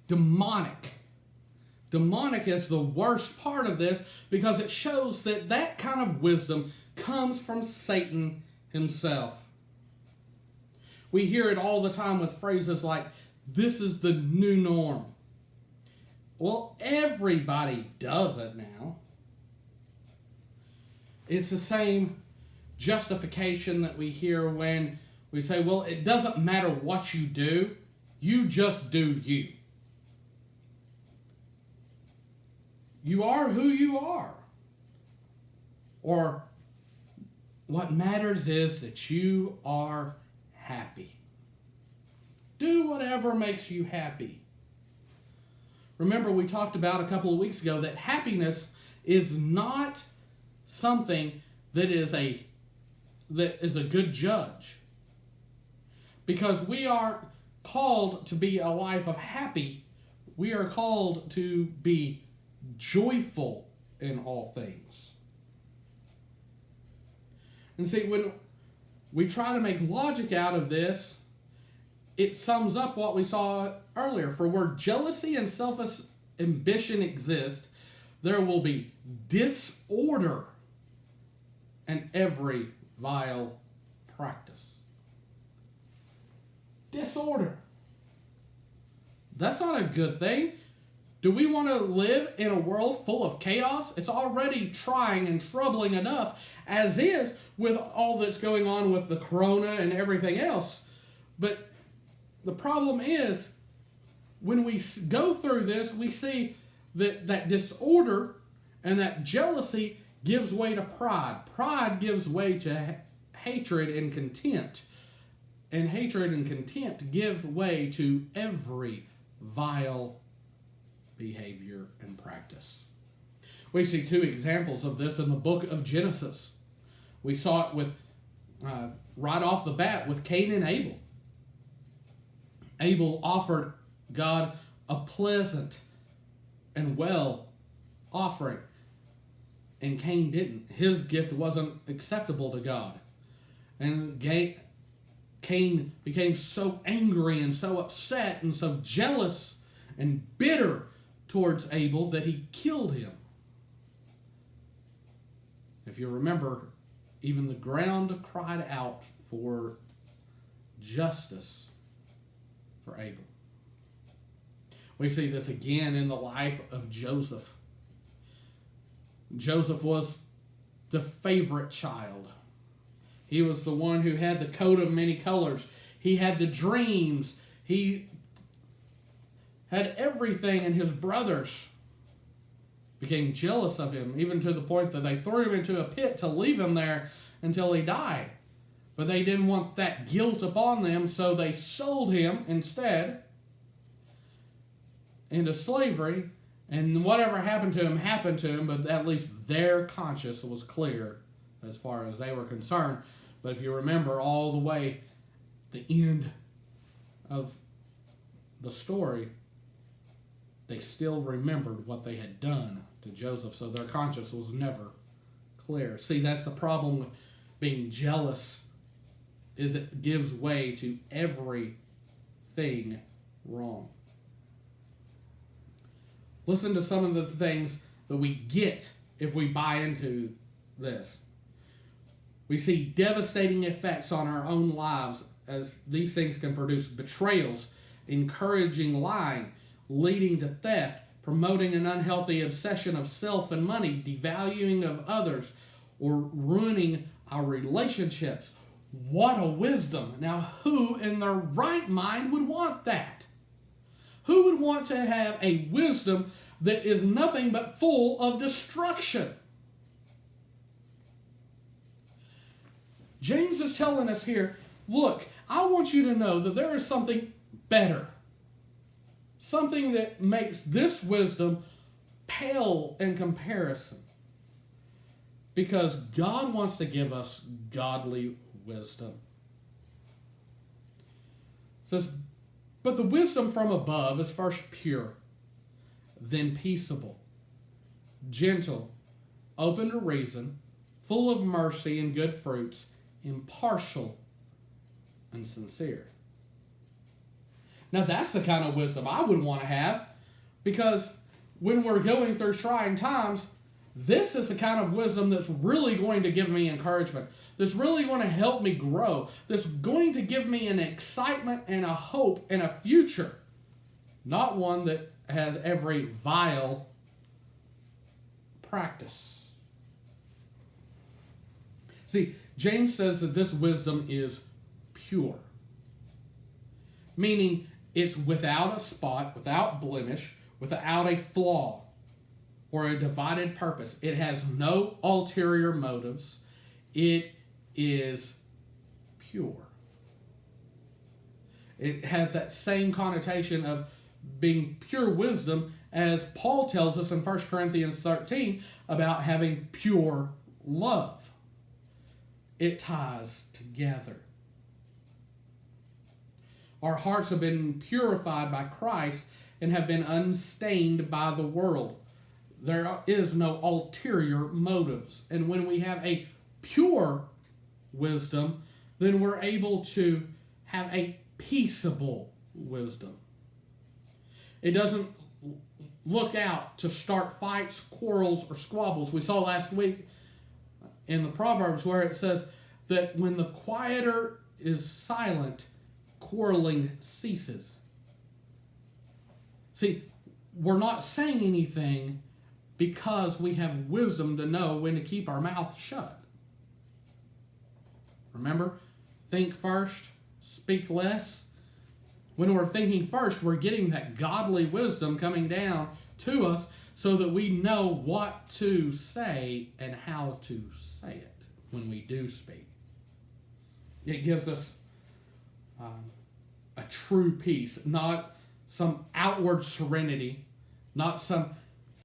demonic. Demonic is the worst part of this because it shows that that kind of wisdom comes from Satan himself. We hear it all the time with phrases like, this is the new norm. Well, everybody does it now. It's the same justification that we hear when we say, well, it doesn't matter what you do, you just do you. You are who you are. Or what matters is that you are happy. Do whatever makes you happy. Remember, we talked about a couple of weeks ago that happiness is not something that is a good judge. Because we aren't called to be a life of happy. We are called to be joyful in all things. And see, when we try to make logic out of this, it sums up what we saw earlier. For where jealousy and selfish ambition exist, there will be disorder and every vile practice. Disorder. That's not a good thing. Do we want to live in a world full of chaos? It's already trying and troubling enough as is with all that's going on with the corona and everything else. But the problem is, when we go through this, we see that disorder and that jealousy gives way to pride. Pride gives way to hatred and contempt. And hatred and contempt give way to every vile behavior and practice. We see two examples of this in the book of Genesis. We saw it with right off the bat with Cain and Abel. Abel offered God a pleasant and well offering, and Cain didn't. His gift wasn't acceptable to God. And Cain became so angry and so upset and so jealous and bitter towards Abel that he killed him. If you remember, even the ground cried out for justice for Abel. We see this again in the life of Joseph. Joseph was the favorite child. He was the one who had the coat of many colors. He had the dreams. He had everything, and his brothers became jealous of him, even to the point that they threw him into a pit to leave him there until he died. But they didn't want that guilt upon them, so they sold him instead into slavery, and whatever happened to him, but at least their conscience was clear as far as they were concerned. But if you remember all the way, the end of the story, they still remembered what they had done to Joseph, so their conscience was never clear. See, that's the problem with being jealous, is it gives way to everything wrong. Listen to some of the things that we get if we buy into this. We see devastating effects on our own lives as these things can produce betrayals, encouraging lying, leading to theft, promoting an unhealthy obsession of self and money, devaluing of others, or ruining our relationships. What a wisdom. Now, who in their right mind would want that? Who would want to have a wisdom that is nothing but full of destruction? James is telling us here, look, I want you to know that there is something better. Something that makes this wisdom pale in comparison. Because God wants to give us godly wisdom. It says, but the wisdom from above is first pure, then peaceable, gentle, open to reason, full of mercy and good fruits, impartial and sincere. Now that's the kind of wisdom I would want to have, because when we're going through trying times, this is the kind of wisdom that's really going to give me encouragement, that's really going to help me grow, that's going to give me an excitement and a hope and a future, not one that has every vile practice. See, James says that this wisdom is pure, meaning it's without a spot, without blemish, without a flaw or a divided purpose. It has no ulterior motives. It is pure. It has that same connotation of being pure wisdom as Paul tells us in 1 Corinthians 13 about having pure love. It ties together. Our hearts have been purified by Christ and have been unstained by the world. There is no ulterior motives. And when we have a pure wisdom, then we're able to have a peaceable wisdom. It doesn't look out to start fights, quarrels, or squabbles. We saw last week in the Proverbs where it says that when the quieter is silent, quarreling ceases. See, we're not saying anything because we have wisdom to know when to keep our mouth shut. Remember, think first, speak less. When we're thinking first, we're getting that godly wisdom coming down to us so that we know what to say and how to say it when we do speak. It gives us a true peace, not some outward serenity, not some